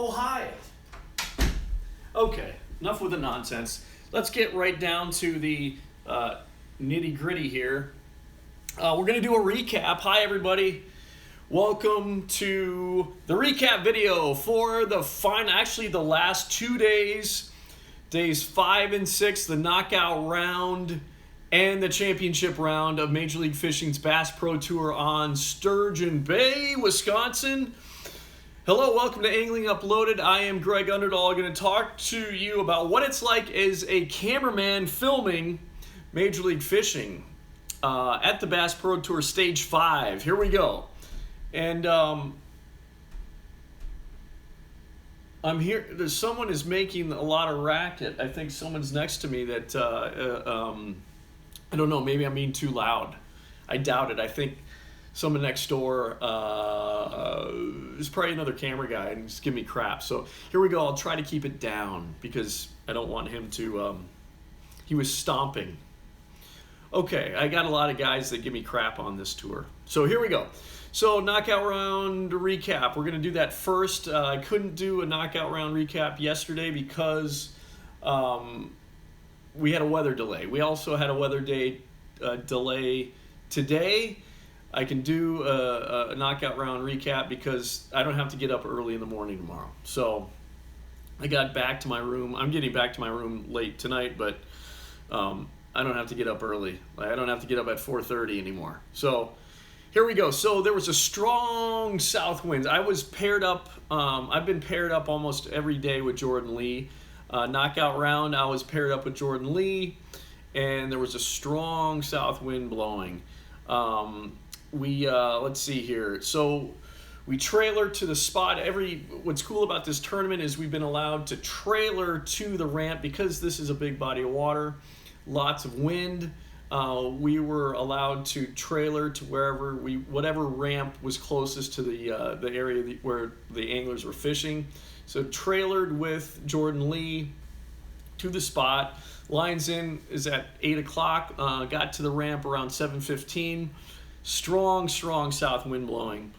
Oh, hi. Okay, enough with the nonsense. Let's get right down to the nitty gritty here. We're going to do a recap. Hi, everybody. Welcome to the recap video for the the last 2 days, days 5 and 6, the knockout round and the championship round of Major League Fishing's Bass Pro Tour on Sturgeon Bay, Wisconsin. Hello, welcome to Angling Uploaded. I am Greg Underdahl. I'm going to talk to you about what it's like as a cameraman filming Major League Fishing at the Bass Pro Tour Stage 5. Here we go. And I'm here. Someone is making a lot of racket. I think someone's next to me that, I don't know, maybe I'm being too loud. I doubt it. I think someone next door is probably another camera guy and just give me crap. So here we go. I'll try to keep it down because I don't want him to, he was stomping. Okay, I got a lot of guys that give me crap on this tour. So here we go. So knockout round recap. We're going to do that first. I couldn't do a knockout round recap yesterday because we had a weather delay. We also had a weather delay today. I can do a knockout round recap because I don't have to get up early in the morning tomorrow. So I got back to my room. I'm getting back to my room late tonight, but I don't have to get up early. I don't have to get up at 4:30 anymore. So here we go. So there was a strong south wind. I was paired up. I've been paired up almost every day with Jordan Lee. Knockout round, I was paired up with Jordan Lee, and there was a strong south wind blowing. Let's see here. So we trailer to the spot. What's cool about this tournament is we've been allowed to trailer to the ramp because this is a big body of water, lots of wind. We were allowed to trailer to whatever ramp was closest to the area where the anglers were fishing. So trailered with Jordan Lee to the spot. Lines in is at 8 o'clock. Got to the ramp around 7:15. Strong south wind blowing.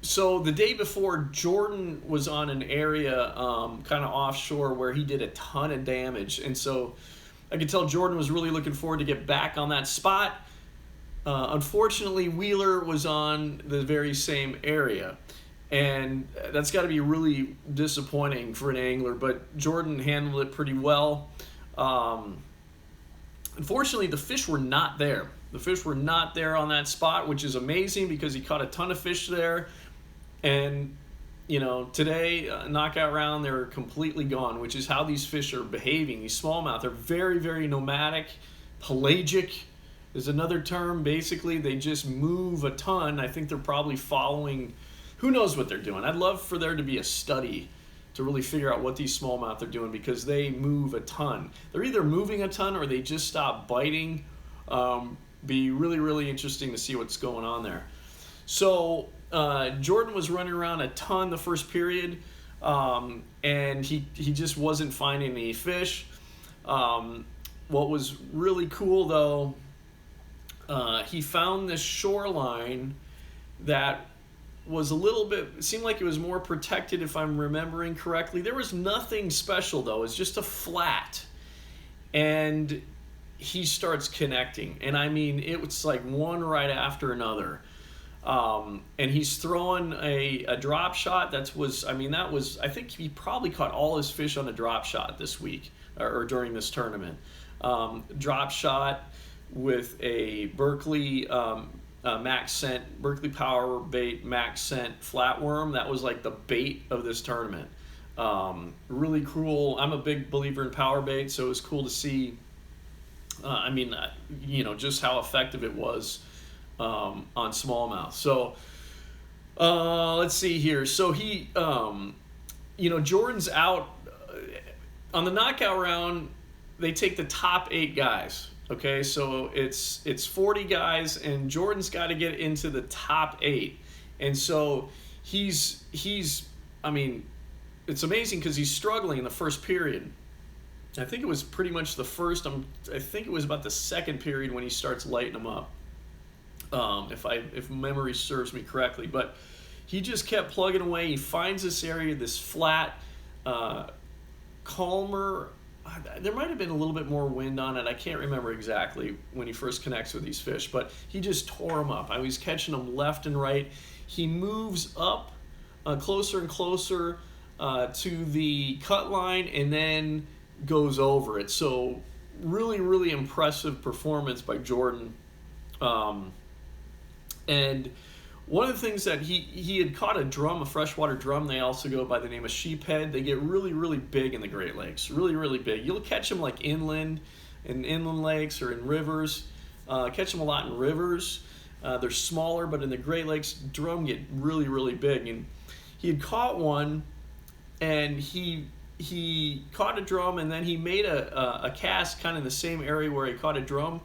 So the day before, Jordan was on an area kind of offshore where he did a ton of damage. And so I could tell Jordan was really looking forward to get back on that spot. Unfortunately, Wheeler was on the very same area. And that's got to be really disappointing for an angler. But Jordan handled it pretty well. Unfortunately, the fish were not there. The fish were not there on that spot, which is amazing because he caught a ton of fish there. And, today, knockout round, they're completely gone, which is how these fish are behaving. These smallmouth, they're very, very nomadic, pelagic is another term. Basically, they just move a ton. I think they're probably following, who knows what they're doing. I'd love for there to be a study to really figure out what these smallmouth are doing because they move a ton. They're either moving a ton or they just stop biting. Be really, really interesting to see what's going on there. So Jordan was running around a ton the first period, and he just wasn't finding any fish. What was really cool, though, he found this shoreline that was it seemed like it was more protected if I'm remembering correctly. There was nothing special, though. It's just a flat. And he starts connecting. And I mean, it was like one right after another. And he's throwing a drop shot. I think he probably caught all his fish on a drop shot this week or during this tournament. Drop shot with a Berkeley max scent, Berkeley Power Bait max scent flatworm. That was like the bait of this tournament. Really cool. I'm a big believer in power bait, so it was cool to see. Just how effective it was on smallmouth. So let's see here. So he, Jordan's out on the knockout round. They take the top 8 guys. Okay, so it's 40 guys, and Jordan's got to get into the top 8, and so he's. It's amazing because he's struggling in the first period. I think it was pretty much the first. I think it was about the second period when he starts lighting them up. if memory serves me correctly. But he just kept plugging away. He finds this area, this flat, calmer. There might have been a little bit more wind on it. I can't remember exactly when he first connects with these fish, but he just tore them up. I was catching them left and right. He moves up closer and closer to the cut line and then goes over it. So really, really impressive performance by Jordan. And one of the things that he had caught a drum, a freshwater drum. They also go by the name of sheephead. They get really, really big in the Great Lakes. Really, really big. You'll catch them like inland, in inland lakes or in rivers. Catch them a lot in rivers. They're smaller, but in the Great Lakes, drum get really, really big. And he had caught one, and he caught a drum, and then he made a cast kind of in the same area where he caught a drum,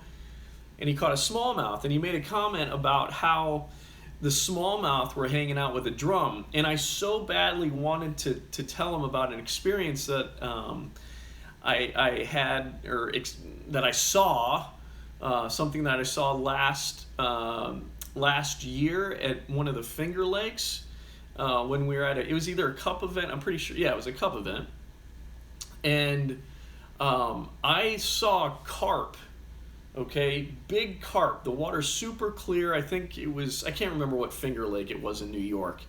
and he caught a smallmouth. And he made a comment about how the smallmouth were hanging out with a drum, and I so badly wanted to tell him about an experience that I had, or that I saw, something that I saw last year at one of the Finger Lakes when we were at it was either a cup event. I'm pretty sure, yeah, it was a cup event, and I saw carp. Okay, big carp. The water's super clear. I think it was, I can't remember what Finger Lake it was in New York,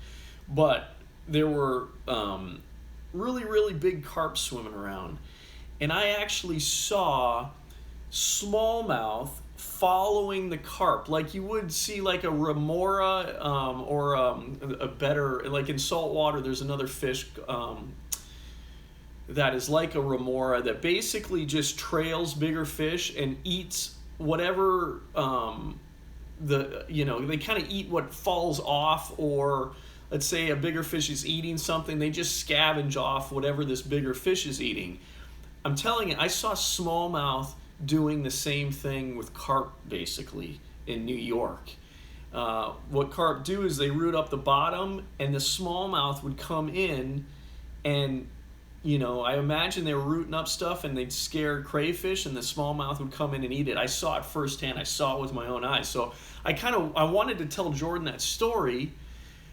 but there were really, really big carp swimming around. And I actually saw smallmouth following the carp, like you would see like a remora or a better, like in salt water, there's another fish that is like a remora that basically just trails bigger fish and eats whatever they kind of eat what falls off, or let's say a bigger fish is eating something, they just scavenge off whatever this bigger fish is eating. I'm telling you, I saw smallmouth doing the same thing with carp basically in New York. What carp do is they root up the bottom, and the smallmouth would come in, and I imagine they were rooting up stuff, and they'd scare crayfish, and the smallmouth would come in and eat it. I saw it firsthand. I saw it with my own eyes. So I wanted to tell Jordan that story,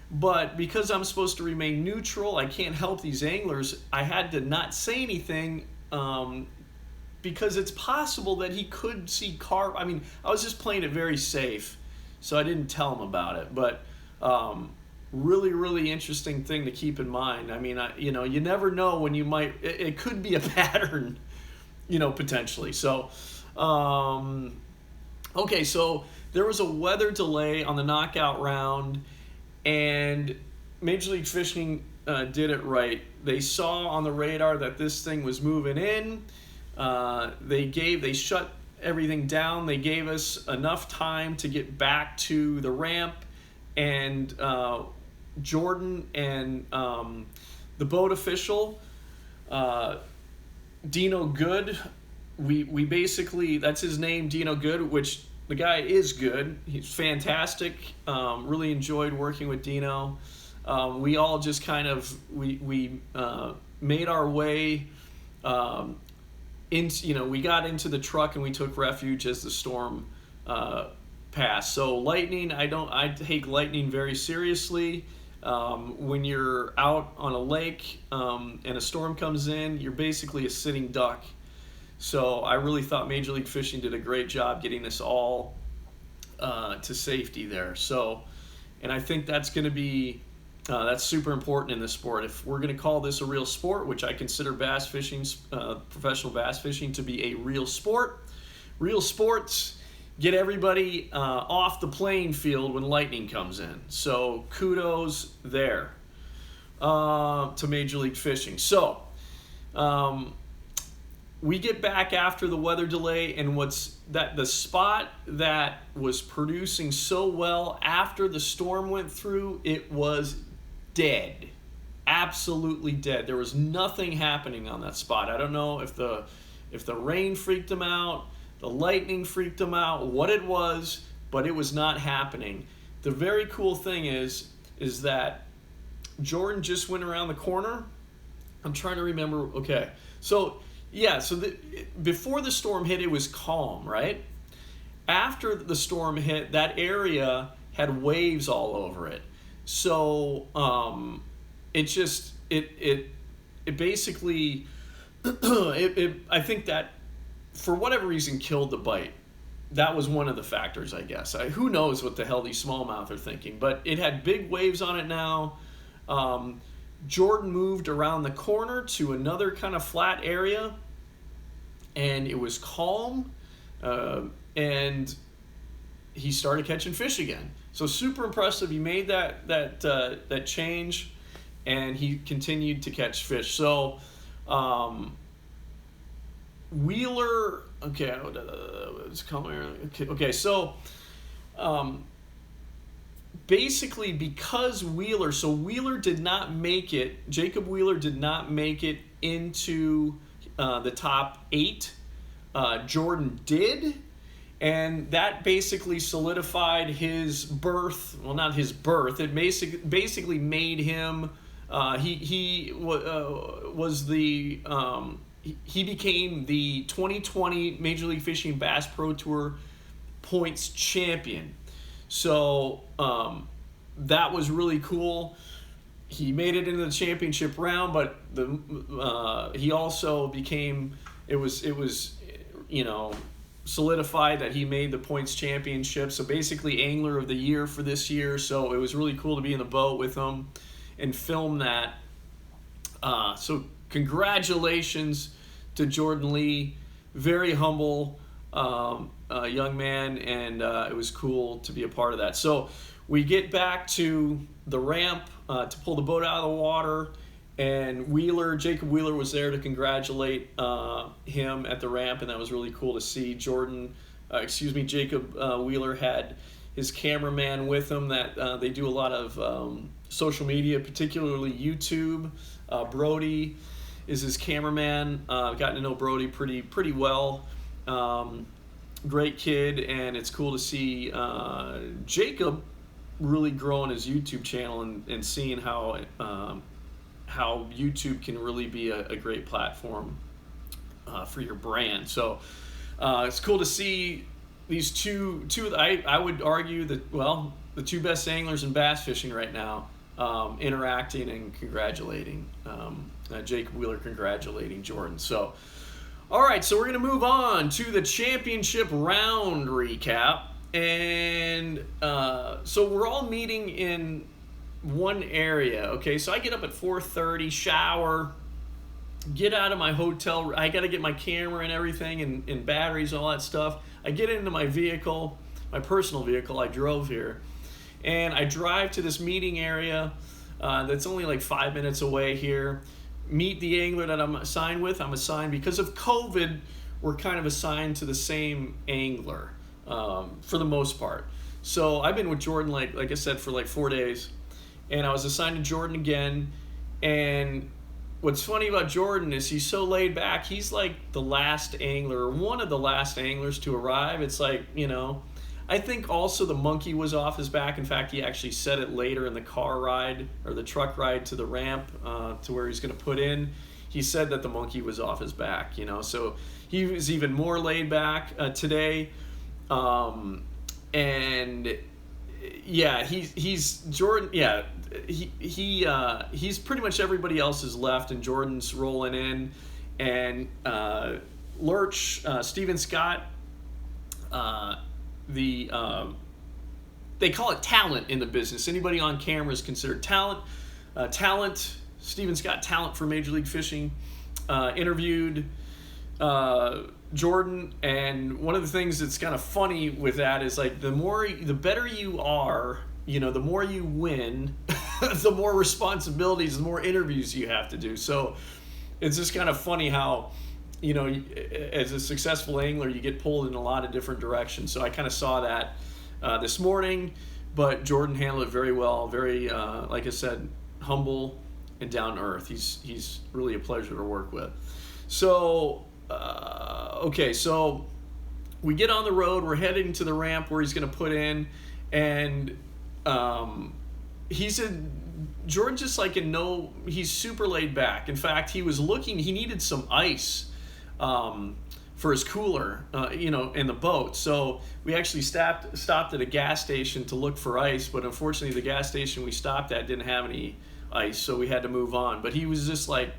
but because I'm supposed to remain neutral, I can't help these anglers. I had to not say anything because it's possible that he could see carp. I mean, I was just playing it very safe, so I didn't tell him about it. But really, really interesting thing to keep in mind. I mean, you never know when you might. It could be a pattern, potentially. So, okay, so there was a weather delay on the knockout round, and Major League Fishing did it right. They saw on the radar that this thing was moving in. They shut everything down. They gave us enough time to get back to the ramp, and Jordan and the boat official, Dino Good, we basically, that's his name, Dino Good, which the guy is good. He's fantastic. Really enjoyed working with Dino. We all just kind of, we made our way we got into the truck, and we took refuge as the storm passed. So lightning, I take lightning very seriously. When you're out on a lake and a storm comes in, you're basically a sitting duck. So I really thought Major League Fishing did a great job getting us all to safety there. So, and I think that's going to be that's super important in this sport. If we're going to call this a real sport, which I consider bass fishing, professional bass fishing, to be a real sport, real sports get everybody off the playing field when lightning comes in. So kudos there to Major League Fishing. So we get back after the weather delay, and the spot that was producing so well after the storm went through, it was dead, absolutely dead. There was nothing happening on that spot. I don't know if the rain freaked them out, the lightning freaked them out, what it was, but it was not happening. The very cool thing is that Jordan just went around the corner. I'm trying to remember. Okay, so yeah, before the storm hit, it was calm, right? after the storm hit, that area had waves all over it. So it just it basically I think that for whatever reason killed the bite. That was one of the factors, I guess. Who knows what the hell these smallmouth are thinking? But it had big waves on it now. Jordan moved around the corner to another kind of flat area, and it was calm, and he started catching fish again. So super impressive. He made that change, and he continued to catch fish. So Wheeler, okay, it's coming. Okay, so basically because Wheeler did not make it. Jacob Wheeler did not make it into the top 8. Jordan did, and that basically solidified his berth. Well, not his berth. It basically made him. He was the. He became the 2020 Major League Fishing Bass Pro Tour points champion. So that was really cool. He made it into the championship round, but he also became. It was solidified that he made the points championship. So basically, angler of the year for this year. So it was really cool to be in the boat with him and film that. So congratulations to Jordan Lee. Very humble young man, and it was cool to be a part of that. So we get back to the ramp to pull the boat out of the water, and Jacob Wheeler was there to congratulate him at the ramp, and that was really cool to see. Jacob Wheeler had his cameraman with him. That they do a lot of social media, particularly YouTube. Brody is his cameraman. I've gotten to know Brody pretty well. Great kid, and it's cool to see Jacob really growing his YouTube channel and seeing how YouTube can really be a great platform for your brand. So it's cool to see these two. I would argue that the two best anglers in bass fishing right now interacting and congratulating. Jacob Wheeler congratulating Jordan. So, all right, so we're going to move on to the championship round recap. And so we're all meeting in one area, okay? So I get up at 4:30, shower, get out of my hotel. I got to get my camera and everything and batteries, all that stuff. I get into my vehicle, my personal vehicle. I drove here. And I drive to this meeting area that's only like 5 minutes away here. Meet the angler that I'm assigned with. I'm assigned because of COVID. We're kind of assigned to the same angler for the most part. So I've been with Jordan, like I said, for like 4 days. And I was assigned to Jordan again. And what's funny about Jordan is he's so laid back. He's like the last angler, or one of the last anglers to arrive. It's like, I think also the monkey was off his back. In fact, he actually said it later in the car ride or the truck ride to the ramp to where he's going to put in. He said that the monkey was off his back, so he was even more laid back today. And yeah, he's Jordan. Yeah, he's pretty much everybody else is left, and Jordan's rolling in, and Lurch, Steven Scott, they call it talent in the business. Anybody on camera is considered talent. Steven Scott, talent for Major League Fishing, interviewed Jordan, and one of the things that's kind of funny with that is like the better you are, the more you win, the more responsibilities, the more interviews you have to do. So it's just kind of funny how, as a successful angler, you get pulled in a lot of different directions. So I kind of saw that this morning, but Jordan handled it very well. Very, like I said, humble and down to earth. He's really a pleasure to work with. So, okay, so we get on the road. We're heading to the ramp where he's going to put in, and Jordan's just like he's super laid back. In fact, he needed some ice for for his cooler, in the boat. So we actually stopped at a gas station to look for ice, but unfortunately the gas station we stopped at didn't have any ice, so we had to move on. But he was just like,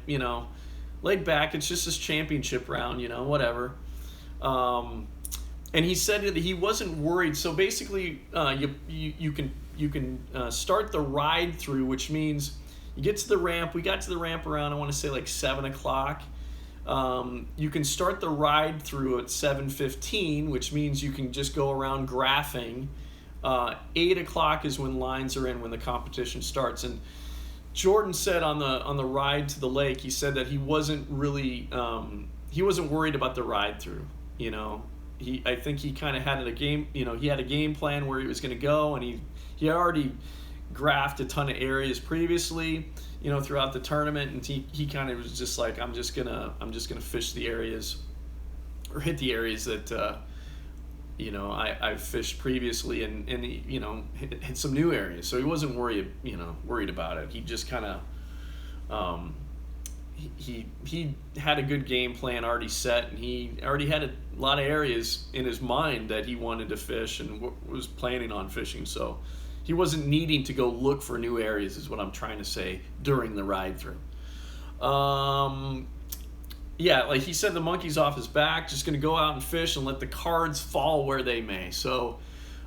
laid back. It's just this championship round, whatever. And he said that he wasn't worried. So basically, you can start the ride through, which means you get to the ramp. We got to the ramp around, I want to say, like 7 o'clock. You can start the ride through at 7:15, which means you can just go around graphing. 8 o'clock is when lines are in, when the competition starts. And Jordan said on the ride to the lake, he said that he wasn't really he wasn't worried about the ride through. I think he kind of had a game. He had a game plan where he was going to go, and he had already graphed a ton of areas previously, throughout the tournament, and he kind of was just like, I'm just gonna fish the areas, or hit the areas that I've fished previously, and hit some new areas. So he wasn't worried about it. He just kind of he had a good game plan already set, and he already had a lot of areas in his mind that he wanted to fish and was planning on fishing. So he wasn't needing to go look for new areas, is what I'm trying to say, during the ride through. Like he said, the monkey's off his back, just going to go out and fish and let the cards fall where they may. So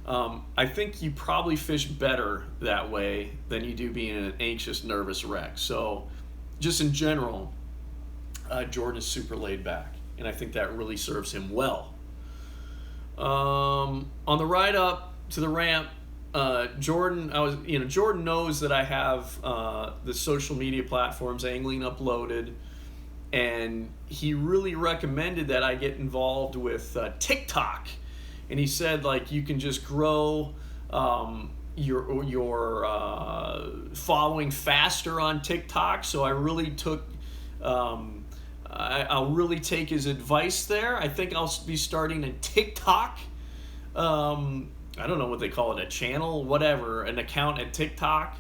I think you probably fish better that way than you do being an anxious, nervous wreck. So just in general, Jordan is super laid back, and I think that really serves him well. On the ride up to the ramp, Jordan knows that I have the social media platforms, Angling Uploaded, and he really recommended that I get involved with TikTok. And he said, like, you can just grow your following faster on TikTok. So I really took I'll really take his advice there. I think I'll be starting a TikTok. I don't know what they call it, a channel, whatever, an account at TikTok,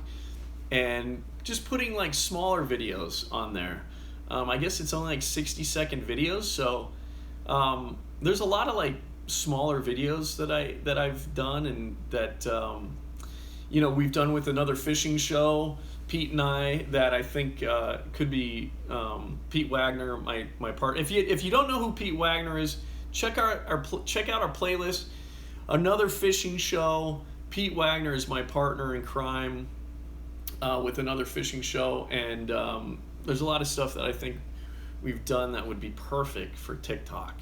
and just putting like smaller videos on there. I guess it's only like 60-second videos, so there's a lot of like smaller videos that I've done, and that we've done with another fishing show, Pete and I, that I think could be Pete Wagner, my partner. If you don't know who Pete Wagner is, check out our playlist. Another fishing show. Pete Wagner is my partner in crime with another fishing show, and there's a lot of stuff that I think we've done that would be perfect for TikTok.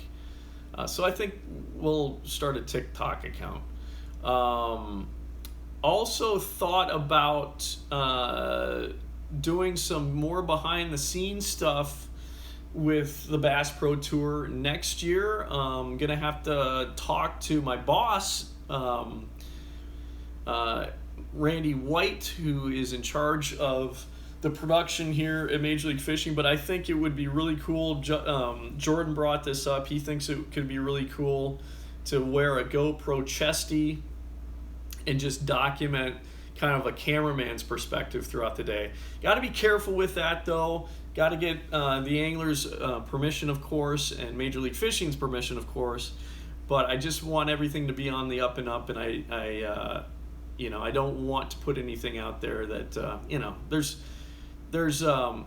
So I think we'll start a TikTok account. Also thought about doing some more behind the scenes stuff with the Bass Pro Tour next year. I'm gonna have to talk to my boss, Randy White, who is in charge of the production here at Major League Fishing. But I think it would be really cool. Jordan brought this up. He thinks it could be really cool to wear a GoPro chesty and just document kind of a cameraman's perspective throughout the day. Got to be careful with that, though. Got to get the angler's permission, of course, and Major League Fishing's permission, of course. But I just want everything to be on the up and up, and I don't want to put anything out there that there's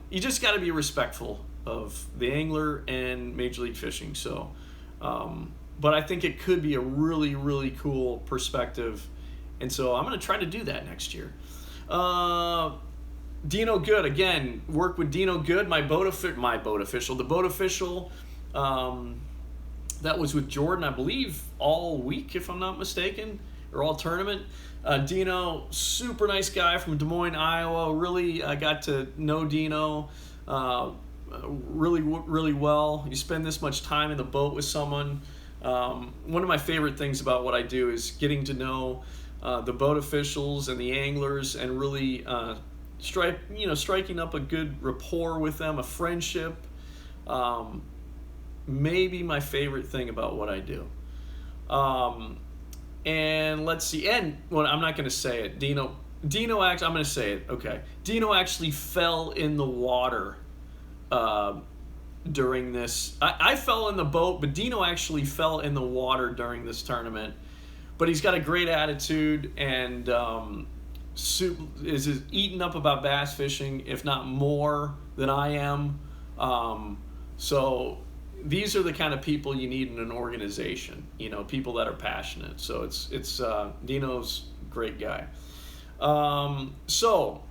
you just got to be respectful of the angler and Major League Fishing. So, but I think it could be a really, really cool perspective, and so I'm going to try to do that next year. Dino Good, again, work with Dino Good, the boat official. That was with Jordan, I believe, all week, if I'm not mistaken, or all tournament. Dino, super nice guy from Des Moines, Iowa. Really got to know Dino really, really well. You spend this much time in the boat with someone. One of my favorite things about what I do is getting to know the boat officials and the anglers, and really striking up a good rapport with them, a friendship. Maybe my favorite thing about what I do. And let's see, I'm not going to say it. Dino actually, I'm going to say it. Okay. Dino actually fell in the water during this. I fell in the boat, but Dino actually fell in the water during this tournament. But he's got a great attitude and is eaten up about bass fishing, if not more than I am. So these are the kind of people you need in an organization. People that are passionate. So it's Dino's a great guy. So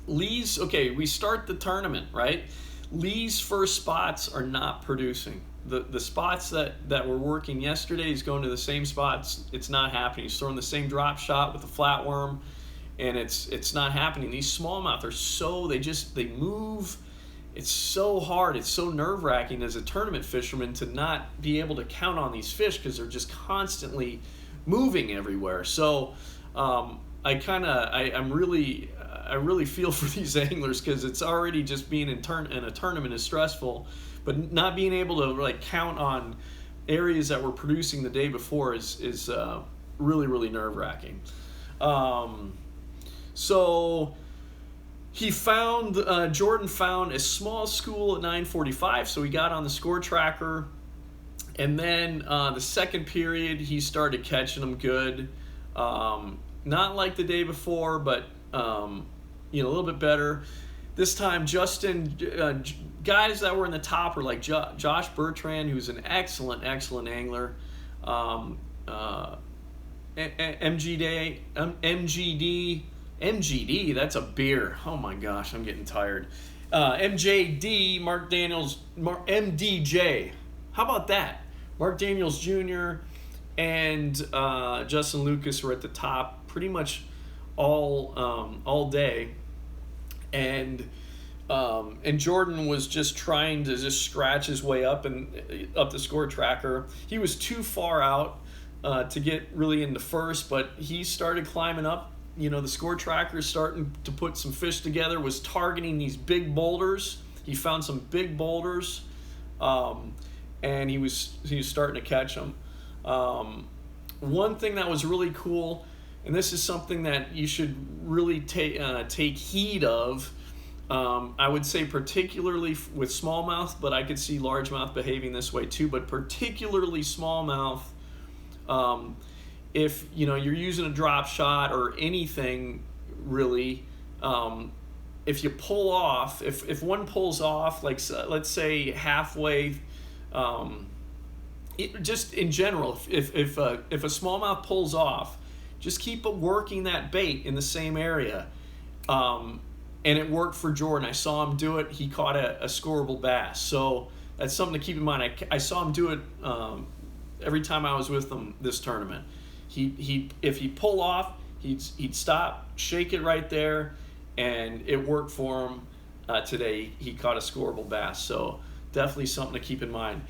Lee's, okay, we start the tournament, right? Lee's first spots are not producing. The spots that were working yesterday, he's going to the same spots. It's not happening. He's throwing the same drop shot with the flatworm, and it's not happening. These smallmouth are they move. It's so hard. It's so nerve-wracking as a tournament fisherman to not be able to count on these fish because they're just constantly moving everywhere. So I really feel for these anglers because it's already just being in a tournament is stressful, but not being able to count on areas that were producing the day before is really, really nerve-wracking. So Jordan found a small school at 9:45, so he got on the score tracker, and then the second period he started catching them good. Not like the day before, but a little bit better. This time, Justin, guys that were in the top were like Josh Bertrand, who's an excellent angler. MGD, that's a beer. Oh my gosh, I'm getting tired. MJD, Mark Daniels, MDJ. How about that? Mark Daniels Jr. and Justin Lucas were at the top pretty much all day, and Jordan was just trying to just scratch his way up the score tracker. He was too far out to get really into first, but he started climbing up. The score tracker is starting to put some fish together, was targeting these big boulders. He found some big boulders, and he was starting to catch them. One thing that was really cool, and this is something that you should really take heed of, I would say particularly with smallmouth, but I could see largemouth behaving this way too, but particularly smallmouth, if you're using a drop shot or anything really, if you pull off, if one pulls off, like let's say halfway, just in general, if a smallmouth pulls off, just keep working that bait in the same area, and it worked for Jordan. I saw him do it. He caught a scoreable bass. So that's something to keep in mind. I saw him do it every time I was with him this tournament. If he pull off, he'd stop, shake it right there, and it worked for him today. He caught a scoreable bass. So definitely something to keep in mind.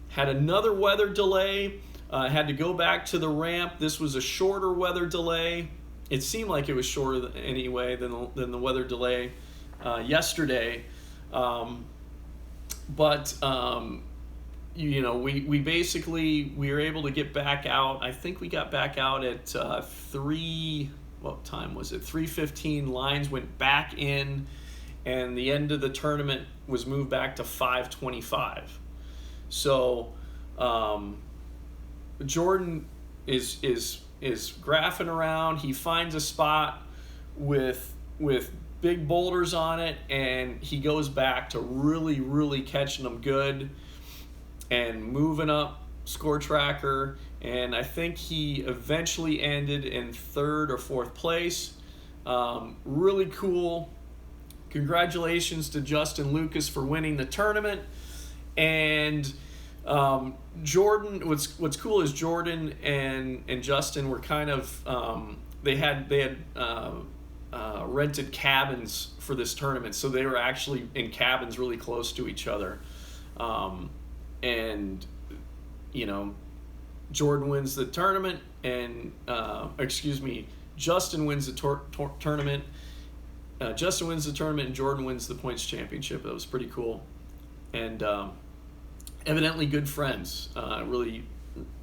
Had another weather delay. Had to go back to the ramp. This was a shorter weather delay. It seemed like it was shorter anyway than the weather delay yesterday. But we basically were able to get back out. I think we got back out at 3:15. Lines went back in, and the end of the tournament was moved back to 5:25. So Jordan is graphing around. He finds a spot with big boulders on it, and he goes back to really, really catching them good and moving up score tracker. And I think he eventually ended in third or fourth place. Really cool. Congratulations to Justin Lucas for winning the tournament. And Jordan, what's cool is Jordan and Justin were kind of they had rented cabins for this tournament, so they were actually in cabins really close to each other, and Jordan wins the tournament, and Justin wins the tournament. Justin wins the tournament, and Jordan wins the points championship. That was pretty cool, and evidently good friends. Really,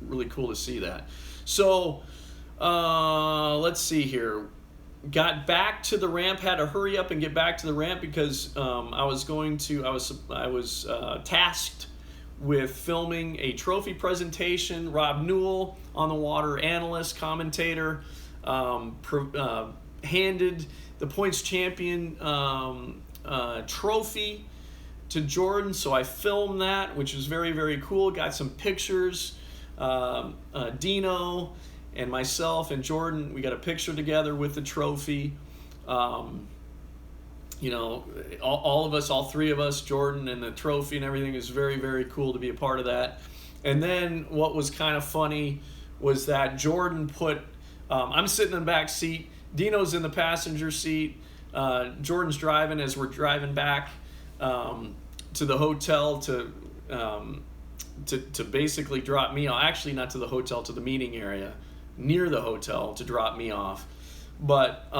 really cool to see that. So let's see here. got back to the ramp, had to hurry up and get back to the ramp because I was tasked with filming a trophy presentation. Rob Newell, on the water analyst, commentator, handed the points champion trophy to Jordan, so I filmed that, which was very, very cool. Got some pictures. Dino and myself and Jordan, we got a picture together with the trophy. You know, all of us, all three of us, Jordan and the trophy and everything, is very, very cool to be a part of that. And then what was kind of funny was that Jordan put, I'm sitting in the back seat, Dino's in the passenger seat, Jordan's driving as we're driving back to the hotel to basically drop me off. Actually, not to the hotel, to the meeting area near the hotel to drop me off. But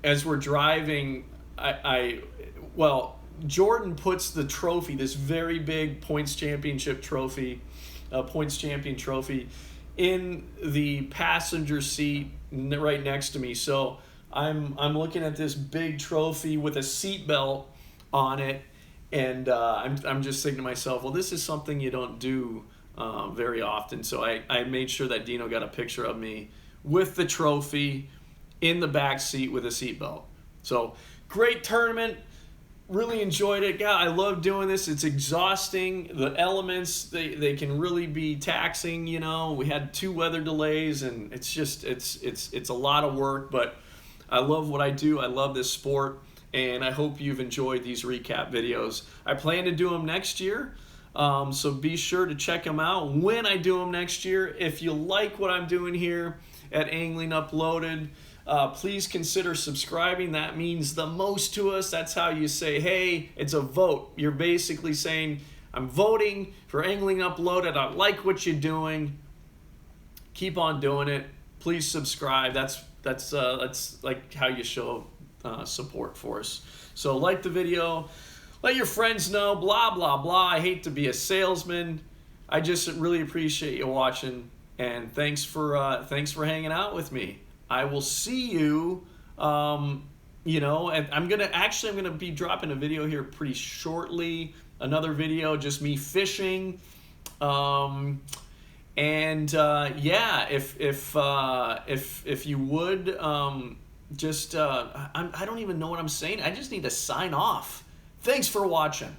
as we're driving, Jordan puts the trophy, this very big points champion trophy, in the passenger seat right next to me. So I'm looking at this big trophy with a seat belt on it, and I'm just thinking to myself, well, this is something you don't do very often. So I made sure that Dino got a picture of me with the trophy in the back seat with a seat belt. So great tournament. Really enjoyed it. God, I love doing this. It's exhausting. The elements, they can really be taxing, you know. We had 2 weather delays, and it's just it's a lot of work, but I love what I do. I love this sport, and I hope you've enjoyed these recap videos. I plan to do them next year, so be sure to check them out when I do them next year. If you like what I'm doing here at Angling Uploaded, please consider subscribing. That means the most to us. That's how you say, hey, it's a vote. You're basically saying, I'm voting for Angling Uploaded. I like what you're doing. Keep on doing it. Please subscribe. That's like how you show support for us. So like the video, let your friends know, blah, blah, blah. I hate to be a salesman. I just really appreciate you watching, and thanks for hanging out with me. I will see you, you know, and I'm gonna be dropping a video here pretty shortly. Another video, just me fishing, yeah. If you would, I don't even know what I'm saying. I just need to sign off. Thanks for watching.